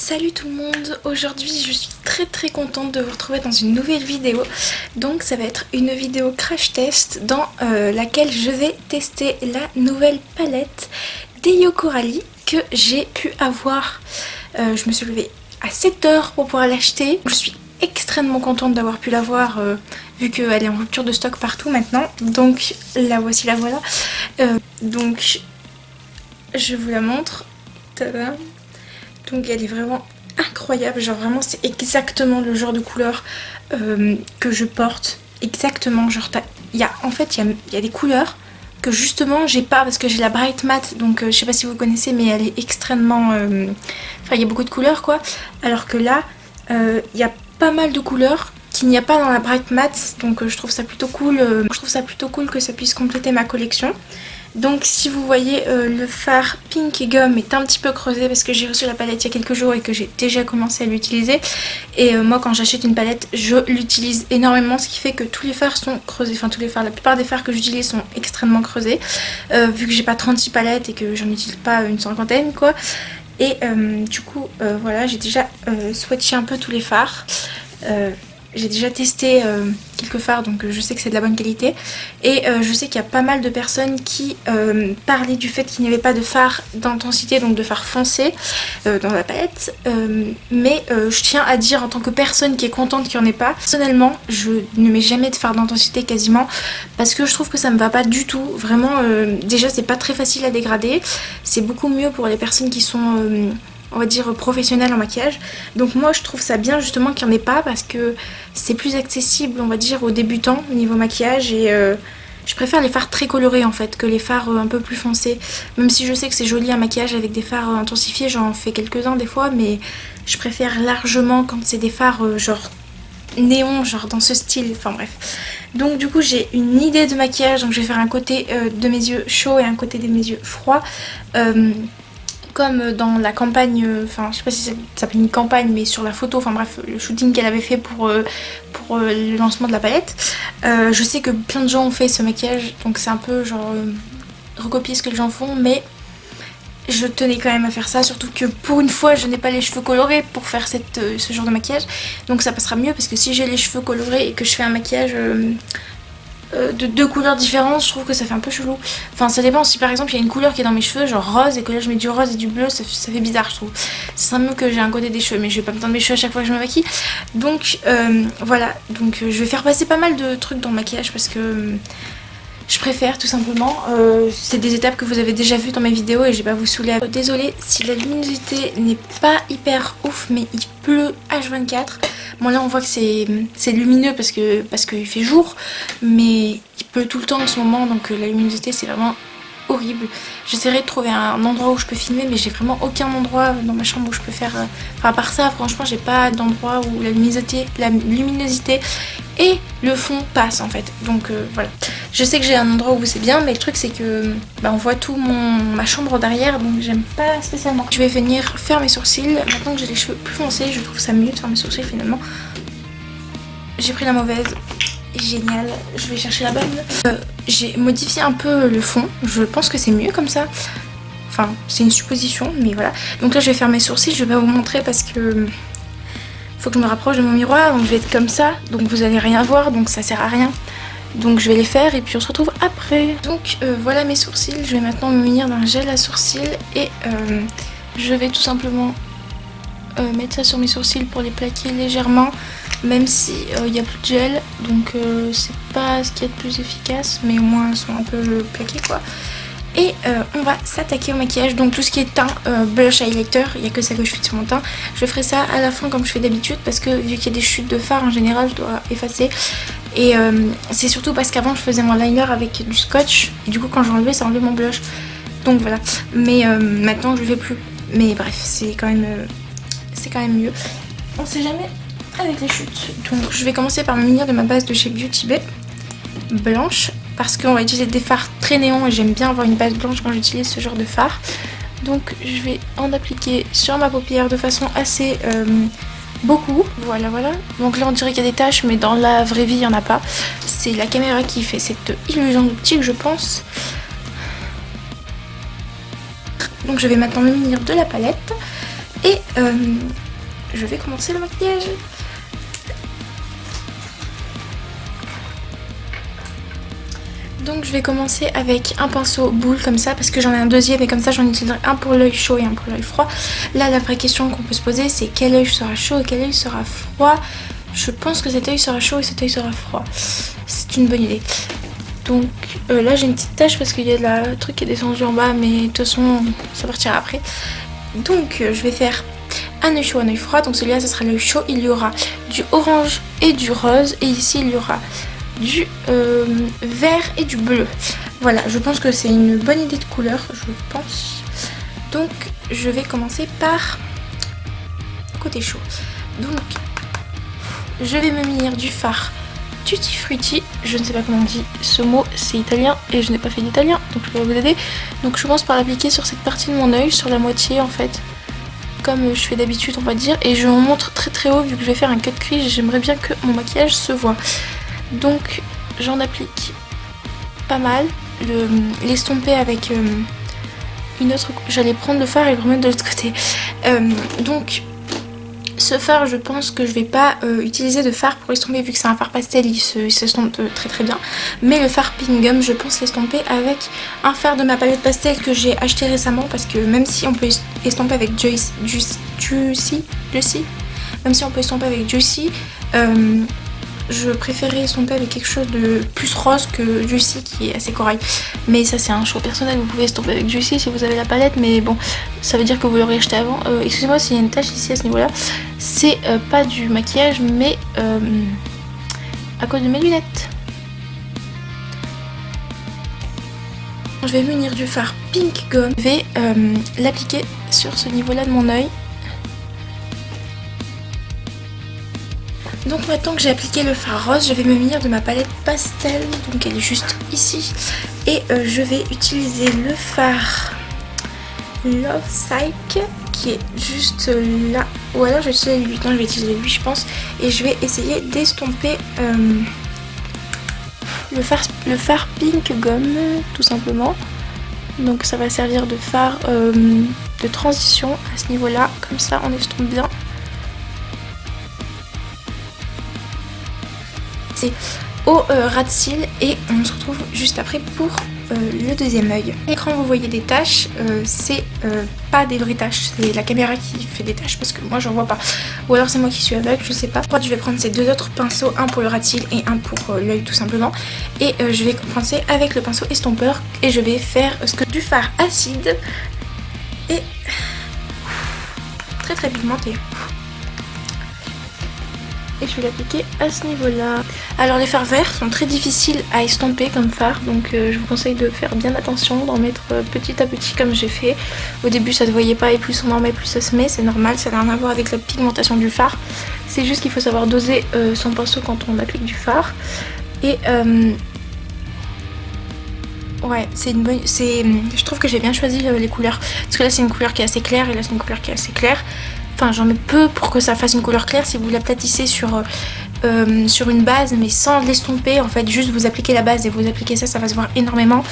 Salut tout le monde, aujourd'hui je suis très contente de vous retrouver dans une nouvelle vidéo. Donc ça va être une vidéo crash test dans laquelle je vais tester la nouvelle palette d'Eyo Coralie que j'ai pu avoir. Je me suis levée à 7 h pour pouvoir l'acheter. Je suis extrêmement contente d'avoir pu l'avoir vu qu'elle est en rupture de stock partout maintenant. Donc la voici, la voilà. Donc je vous la montre. Tada. Donc elle est vraiment incroyable, genre vraiment c'est exactement le genre de couleur que je porte, exactement, genre en fait il y a des couleurs que justement j'ai pas parce que j'ai la Bright Matte, donc je sais pas si vous connaissez mais elle est extrêmement, enfin il y a beaucoup de couleurs quoi, alors que là il y a pas mal de couleurs qu'il n'y a pas dans la Bright Matte, donc je trouve ça plutôt cool, que ça puisse compléter ma collection. Donc si vous voyez le fard Pink et Gomme est un petit peu creusé parce que j'ai reçu la palette il y a quelques jours et que j'ai déjà commencé à l'utiliser. Et moi quand j'achète une palette je l'utilise énormément, ce qui fait que tous les fards sont creusés, enfin tous les fards, la plupart des fards que j'utilise sont extrêmement creusés. Vu que j'ai pas 36 palettes et que j'en utilise pas une cinquantaine quoi. Et du coup voilà, j'ai déjà swatché un peu tous les fards. J'ai déjà testé quelques fards, donc je sais que c'est de la bonne qualité. Et je sais qu'il y a pas mal de personnes qui parlaient du fait qu'il n'y avait pas de fard d'intensité, donc de fard foncé dans la palette. Mais je tiens à dire en tant que personne qui est contente qu'il n'y en ait pas, personnellement je ne mets jamais de fard d'intensité quasiment, parce que je trouve que ça me va pas du tout. Vraiment, déjà c'est pas très facile à dégrader. C'est beaucoup mieux pour les personnes qui sont... on va dire professionnel en maquillage. Donc moi je trouve ça bien justement qu'il n'y en ait pas parce que c'est plus accessible on va dire aux débutants au niveau maquillage. Et je préfère les fards très colorés en fait que les fards un peu plus foncés. Même si je sais que c'est joli un maquillage avec des fards intensifiés, j'en fais quelques-uns des fois, mais je préfère largement quand c'est des fards genre néon, genre dans ce style, enfin bref. Donc du coup j'ai une idée de maquillage, donc je vais faire un côté de mes yeux chaud et un côté de mes yeux froid. Comme dans la campagne, enfin je sais pas si ça s'appelle une campagne mais sur la photo, enfin bref le shooting qu'elle avait fait pour le lancement de la palette. Je sais que plein de gens ont fait ce maquillage, donc c'est un peu genre recopier ce que les gens font, mais je tenais quand même à faire ça, surtout que pour une fois je n'ai pas les cheveux colorés pour faire ce genre de maquillage, donc ça passera mieux parce que si j'ai les cheveux colorés et que je fais un maquillage de deux couleurs différentes, je trouve que ça fait un peu chelou. Enfin ça dépend, si par exemple il y a une couleur qui est dans mes cheveux genre rose et que là je mets du rose et du bleu, ça fait bizarre je trouve. C'est mieux que j'ai un côté des cheveux, mais je vais pas me teindre mes cheveux à chaque fois que je me maquille. Donc voilà, donc je vais faire passer pas mal de trucs dans le maquillage parce que je préfère tout simplement. C'est des étapes que vous avez déjà vues dans mes vidéos et je vais pas vous saouler. Désolée si la luminosité n'est pas hyper ouf, mais il pleut H24. Bon là on voit que c'est lumineux parce qu'il fait jour, mais il pleut tout le temps en ce moment, donc la luminosité c'est vraiment horrible. J'essaierai de trouver un endroit où je peux filmer, mais j'ai vraiment aucun endroit dans ma chambre où je peux faire... Enfin à part ça franchement j'ai pas d'endroit où la luminosité et le fond passe en fait. Donc voilà. Je sais que j'ai un endroit où c'est bien, mais le truc c'est que on voit tout ma chambre derrière, donc j'aime pas spécialement. Je vais venir faire mes sourcils. Maintenant que j'ai les cheveux plus foncés, je trouve ça mieux de faire mes sourcils finalement. J'ai pris la mauvaise. Génial, je vais chercher la bonne. J'ai modifié un peu le fond, je pense que c'est mieux comme ça. Enfin, c'est une supposition, mais voilà. Donc là je vais faire mes sourcils, je vais pas vous montrer parce que faut que je me rapproche de mon miroir, donc je vais être comme ça, donc vous allez rien voir, donc ça sert à rien. Donc je vais les faire et puis on se retrouve après. Donc voilà mes sourcils, je vais maintenant me munir d'un gel à sourcils et je vais tout simplement mettre ça sur mes sourcils pour les plaquer légèrement, même si il n'y a plus de gel, donc c'est pas ce qu'il y a de plus efficace, mais au moins ils sont un peu plaqués quoi. Et on va s'attaquer au maquillage, donc tout ce qui est teint, blush, highlighter, il n'y a que ça que je fais sur mon teint. Je ferai ça à la fin comme je fais d'habitude parce que vu qu'il y a des chutes de fard en général je dois effacer. Et c'est surtout parce qu'avant je faisais mon liner avec du scotch et du coup quand j'ai enlevé ça enlevait mon blush. Donc voilà, mais maintenant je le fais plus. Mais bref, c'est quand même mieux. On sait jamais avec les chutes. Donc je vais commencer par me munir de ma base de chez Beauty Bay blanche, parce qu'on va utiliser des fards très néons et j'aime bien avoir une base blanche quand j'utilise ce genre de fard. Donc je vais en appliquer sur ma paupière de façon assez beaucoup. Voilà. Donc là on dirait qu'il y a des taches, mais dans la vraie vie il n'y en a pas. C'est la caméra qui fait cette illusion d'optique je pense. Donc je vais maintenant me munir de la palette. Et je vais commencer le maquillage. Donc je vais commencer avec un pinceau boule comme ça, parce que j'en ai un deuxième et comme ça j'en utiliserai un pour l'œil chaud et un pour l'œil froid. Là la vraie question qu'on peut se poser, c'est quel œil sera chaud et quel œil sera froid. Je pense que cet œil sera chaud et cet œil sera froid. C'est une bonne idée. Donc là j'ai une petite tache parce qu'il y a le truc qui est descendu en bas, mais de toute façon ça partira après. Donc je vais faire un œil chaud, un œil froid. Donc celui-là ce sera l'œil chaud, il y aura du orange et du rose, et ici il y aura du vert et du bleu. Voilà, je pense que c'est une bonne idée de couleur, je pense. Donc je vais commencer par côté chaud. Donc je vais me munir du fard Tutti Frutti, je ne sais pas comment on dit ce mot, c'est italien et je n'ai pas fait d'italien, donc je vais vous aider. Donc je commence par l'appliquer sur cette partie de mon œil, sur la moitié en fait, comme je fais d'habitude on va dire, et je m'en montre très très haut vu que je vais faire un cut crease. J'aimerais bien que mon maquillage se voit. Donc j'en applique pas mal, l'estomper avec une autre... J'allais prendre le fard et le remettre de l'autre côté. Donc ce fard, je pense que je vais pas utiliser de fard pour estomper vu que c'est un fard pastel, il s'estompe très très bien. Mais le fard Pink Gum, je pense l'estomper avec un fard de ma palette pastel que j'ai acheté récemment, parce que même si on peut estomper avec Juicy, même si on peut estomper avec Juicy, je préférais estomper avec quelque chose de plus rose que Juicy qui est assez corail. Mais ça c'est un choix personnel, vous pouvez estomper avec Juicy si vous avez la palette, mais bon, ça veut dire que vous l'aurez acheté avant. Excusez-moi s'il y a une tache ici à ce niveau-là, c'est pas du maquillage mais à cause de mes lunettes. Je vais munir du fard Pink Gum, je vais l'appliquer sur ce niveau-là de mon œil. Donc maintenant que j'ai appliqué le fard rose, je vais me munir de ma palette pastel, donc elle est juste ici. Et je vais utiliser le fard Love Psych qui est juste là. Ou alors je vais utiliser lui, non je vais utiliser lui je pense. Et je vais essayer d'estomper le fard Pink Gum tout simplement. Donc ça va servir de fard de transition à ce niveau là, comme ça on estompe bien. Au ras de cils et on se retrouve juste après pour le deuxième œil. À l'écran vous voyez des taches, c'est pas des vraies taches, c'est la caméra qui fait des taches parce que moi j'en vois pas, ou alors c'est moi qui suis aveugle, je sais pas. Je vais prendre ces deux autres pinceaux, un pour le ras de cils et un pour l'œil tout simplement, et je vais commencer avec le pinceau estompeur et je vais faire du fard acide et très très pigmenté. Et je vais l'appliquer à ce niveau là. Alors les fards verts sont très difficiles à estomper comme fard, donc je vous conseille de faire bien attention, d'en mettre petit à petit comme j'ai fait. Au début ça ne se voyait pas et plus on en met plus ça se met, c'est normal, ça n'a rien à voir avec la pigmentation du fard. C'est juste qu'il faut savoir doser son pinceau quand on applique du fard. Et ouais, c'est une bonne... je trouve que j'ai bien choisi les couleurs, parce que là c'est une couleur qui est assez claire et là c'est une couleur qui est assez claire. Enfin j'en mets peu pour que ça fasse une couleur claire. Si vous l'aplatissez sur une base mais sans l'estomper, en fait juste vous appliquez la base et vous appliquez ça, ça va se voir énormément.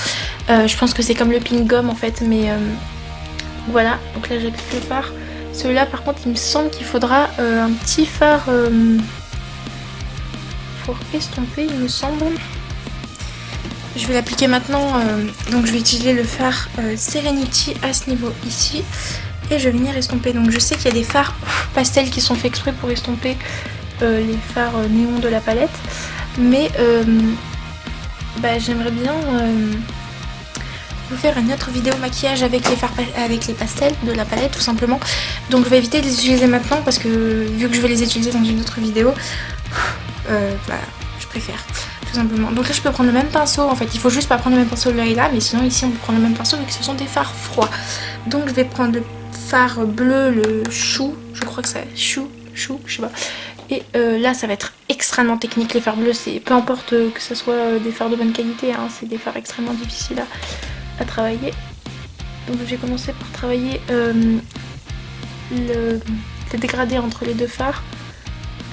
Je pense que c'est comme le Pink Gum en fait, mais voilà. Donc là j'applique le fard. Celui-là par contre il me semble qu'il faudra un petit fard pour estomper, il me semble. Je vais l'appliquer maintenant, donc je vais utiliser le fard Serenity à ce niveau ici. Et je vais venir estomper. Donc je sais qu'il y a des fards pastels qui sont faits exprès pour estomper les fards néon de la palette. Mais j'aimerais bien vous faire une autre vidéo maquillage avec les fards avec les pastels de la palette tout simplement. Donc je vais éviter de les utiliser maintenant parce que vu que je vais les utiliser dans une autre vidéo, je préfère tout simplement. Donc là je peux prendre le même pinceau, en fait il faut juste pas prendre le même pinceau de l'œil là, mais sinon ici on peut prendre le même pinceau vu que ce sont des fards froids. Donc je vais prendre le fard bleu, le chou, je crois que c'est chou, je sais pas. Et là ça va être extrêmement technique, les fards bleus, c'est peu importe que ce soit des fards de bonne qualité, hein, c'est des fards extrêmement difficiles à travailler. Donc j'ai commencé par travailler le dégradé entre les deux fards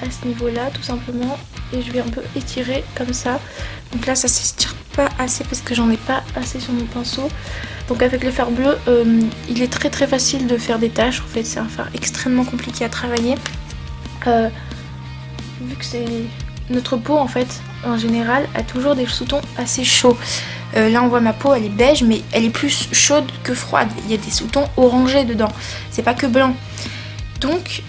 à ce niveau là tout simplement, et je vais un peu étirer comme ça. Donc là ça s'étire pas assez parce que j'en ai pas assez sur mon pinceau. Donc avec le fard bleu, il est très facile de faire des taches. En fait, c'est un fard extrêmement compliqué à travailler. Vu que c'est notre peau en fait, en général, a toujours des sous-tons assez chauds. Là on voit ma peau, elle est beige, mais elle est plus chaude que froide. Il y a des sous-tons orangés dedans, c'est pas que blanc. Donc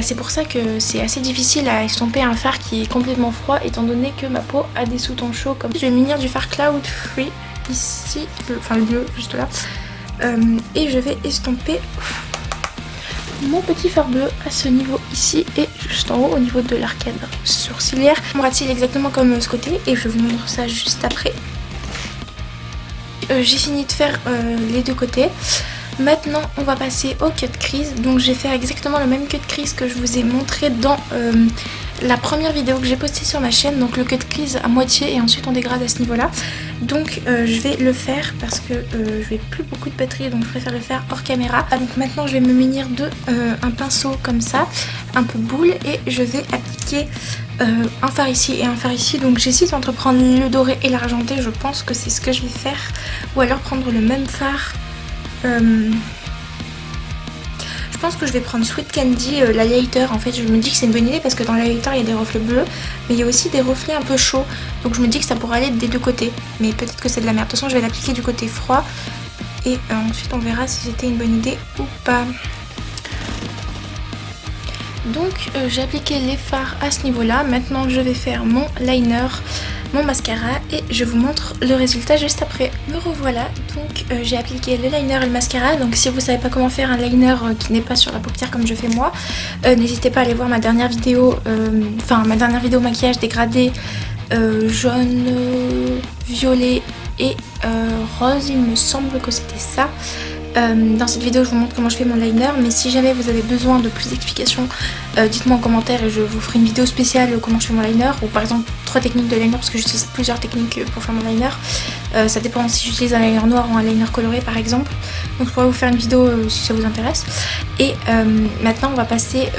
c'est pour ça que c'est assez difficile à estomper un fard qui est complètement froid, étant donné que ma peau a des sous-tons chauds. Comme je vais munir du fard Cloud Free ici, enfin le bleu juste là, et je vais estomper mon petit fard bleu à ce niveau ici et juste en haut au niveau de l'arcade sourcilière. Mon ras de cils exactement comme ce côté et je vous montre ça juste après. J'ai fini de faire les deux côtés. Maintenant on va passer au cut crease. Donc je vais faire exactement le même cut crease que je vous ai montré dans la première vidéo que j'ai postée sur ma chaîne. Donc le cut crease à moitié et ensuite on dégrade à ce niveau là. Donc je vais le faire parce que je n'ai plus beaucoup de batterie, donc je préfère le faire hors caméra. Donc maintenant je vais me munir de un pinceau comme ça, un peu boule, et je vais appliquer un fard ici et un fard ici. Donc j'hésite entre prendre le doré et l'argenté, je pense que c'est ce que je vais faire, ou alors prendre le même fard. Je pense que je vais prendre Sweet Candy, l'highlighter. En fait je me dis que c'est une bonne idée parce que dans l'highlighter il y a des reflets bleus, mais il y a aussi des reflets un peu chauds, donc je me dis que ça pourrait aller des deux côtés, mais peut-être que c'est de la merde. De toute façon je vais l'appliquer du côté froid et ensuite on verra si c'était une bonne idée ou pas. Donc j'ai appliqué les fards à ce niveau là. Maintenant je vais faire mon liner, mon mascara, et je vous montre le résultat juste après. Me revoilà, donc j'ai appliqué le liner et le mascara. Donc si vous savez pas comment faire un liner qui n'est pas sur la paupière comme je fais moi, n'hésitez pas à aller voir ma dernière vidéo, ma dernière vidéo maquillage dégradé jaune, violet et rose, il me semble que c'était ça. Dans cette vidéo je vous montre comment je fais mon liner, mais si jamais vous avez besoin de plus d'explications, dites-moi en commentaire et je vous ferai une vidéo spéciale comment je fais mon liner, ou par exemple 3 techniques de liner parce que j'utilise plusieurs techniques pour faire mon liner. Ça dépend si j'utilise un liner noir ou un liner coloré par exemple, donc je pourrais vous faire une vidéo si ça vous intéresse. Et maintenant on va passer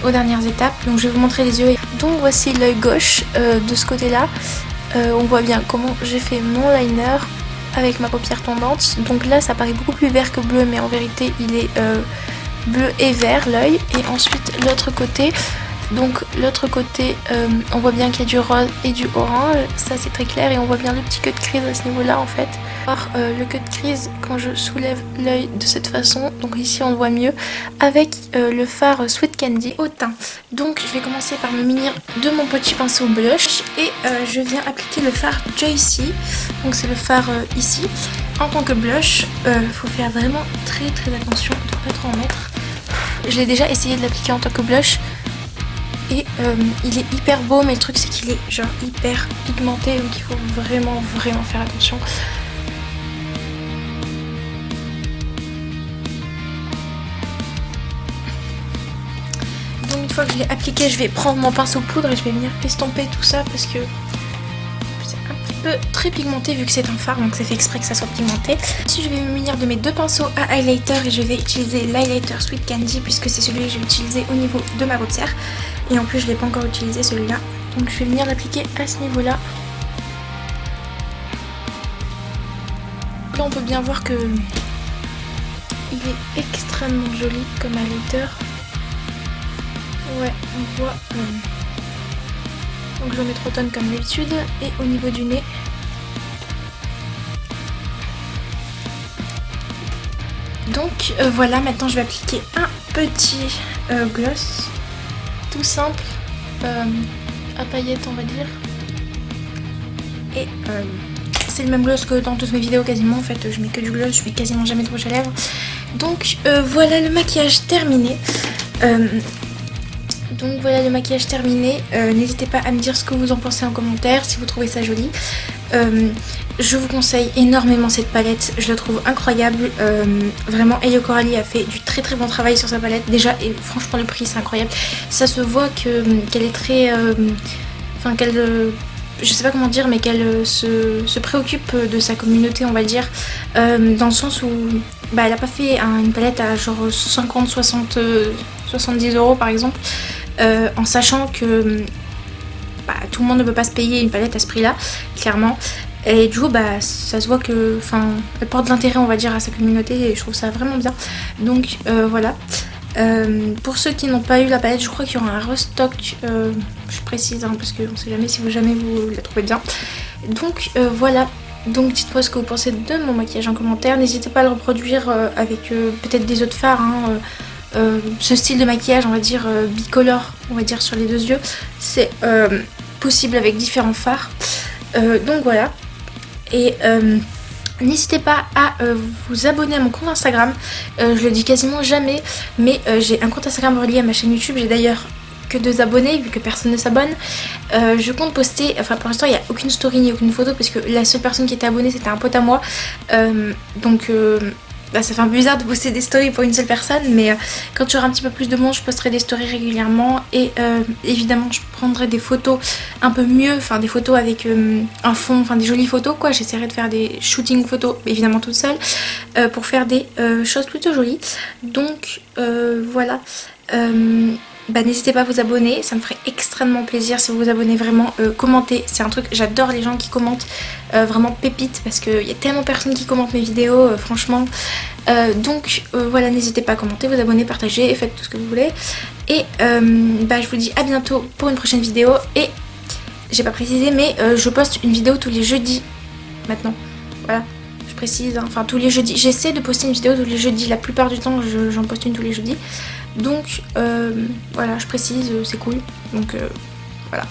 aux dernières étapes. Donc je vais vous montrer les yeux. Donc voici l'œil gauche de ce côté là. On voit bien comment j'ai fait mon liner avec ma paupière tombante. Donc là ça paraît beaucoup plus vert que bleu, mais en vérité il est bleu et vert l'œil. Et ensuite l'autre côté, donc l'autre côté on voit bien qu'il y a du rose et du orange, ça c'est très clair, et on voit bien le petit cut crease à ce niveau là en fait. Alors, le cut crease quand je soulève l'œil de cette façon, donc ici on le voit mieux avec le fard Sweet Candy au teint. Donc je vais commencer par me munir de mon petit pinceau blush et je viens appliquer le fard Joycey, donc c'est le fard ici. En tant que blush, faut faire vraiment très attention de ne pas trop en mettre. Je l'ai déjà essayé de l'appliquer en tant que blush et il est hyper beau, mais le truc c'est qu'il est genre hyper pigmenté, donc il faut vraiment faire attention. Une fois que je l'ai appliqué, je vais prendre mon pinceau poudre et je vais venir estomper tout ça parce que c'est un petit peu très pigmenté vu que c'est un fard, donc c'est fait exprès que ça soit pigmenté. Ensuite je vais me munir de mes deux pinceaux à highlighter et je vais utiliser l'highlighter Sweet Candy puisque c'est celui que j'ai utilisé au niveau de ma paupière, et en plus je ne l'ai pas encore utilisé celui-là, donc je vais venir l'appliquer à ce niveau là. Là on peut bien voir que il est extrêmement joli comme highlighter. Ouais, on voit. Donc je vais mettre automne comme d'habitude, et au niveau du nez. Donc voilà, maintenant je vais appliquer un petit gloss, tout simple, à paillettes on va dire. Et c'est le même gloss que dans toutes mes vidéos quasiment, en fait je mets que du gloss, je mets quasiment jamais de rouge à lèvres. Donc voilà le maquillage terminé. Donc voilà le maquillage terminé, n'hésitez pas à me dire ce que vous en pensez en commentaire, si vous trouvez ça joli. Je vous conseille énormément cette palette, je la trouve incroyable. Vraiment Elio Coralie a fait du très bon travail sur sa palette déjà, et franchement le prix c'est incroyable. Ça se voit qu'elle est très... je sais pas comment dire, mais qu'elle se préoccupe de sa communauté, on va dire, dans le sens où elle a pas fait une palette à genre 50, 60, 70 € par exemple, en sachant que bah, tout le monde ne peut pas se payer une palette à ce prix là, clairement. Et du coup bah ça se voit que, enfin, elle porte de l'intérêt on va dire à sa communauté et je trouve ça vraiment bien. Donc voilà. Pour ceux qui n'ont pas eu la palette, je crois qu'il y aura un restock, je précise hein, parce qu'on sait jamais si jamais vous la trouvez bien. Donc voilà. Donc dites-moi ce que vous pensez de mon maquillage en commentaire. N'hésitez pas à le reproduire avec peut-être des autres fards. Hein, ce style de maquillage, on va dire bicolore, on va dire sur les 2 yeux, c'est possible avec différents fards. Donc voilà. Et n'hésitez pas à vous abonner à mon compte Instagram. Je le dis quasiment jamais, mais j'ai un compte Instagram relié à ma chaîne YouTube. J'ai d'ailleurs que 2 abonnés vu que personne ne s'abonne. Je compte poster, enfin pour l'instant il n'y a aucune story ni aucune photo parce que la seule personne qui était abonnée c'était un pote à moi. Donc bah, ça fait un peu bizarre de poster des stories pour une seule personne, mais quand tu auras un petit peu plus de monde je posterai des stories régulièrement et évidemment je prendrai des photos un peu mieux, enfin des photos avec un fond, enfin des jolies photos quoi. J'essaierai de faire des shootings photos évidemment toute seule pour faire des choses plutôt jolies. Donc voilà. Bah, n'hésitez pas à vous abonner, ça me ferait extrêmement plaisir si vous vous abonnez vraiment, commentez, c'est un truc, j'adore les gens qui commentent, vraiment pépites parce qu'il y a tellement de personnes qui commentent mes vidéos, franchement. Donc voilà, n'hésitez pas à commenter, vous abonner, partager et faites tout ce que vous voulez. Et bah, je vous dis à bientôt pour une prochaine vidéo et j'ai pas précisé mais je poste une vidéo tous les jeudis maintenant, voilà. Je précise, hein, enfin tous les jeudis, j'essaie de poster une vidéo tous les jeudis, la plupart du temps j'en poste une tous les jeudis. Donc voilà, je précise, c'est cool. Donc voilà.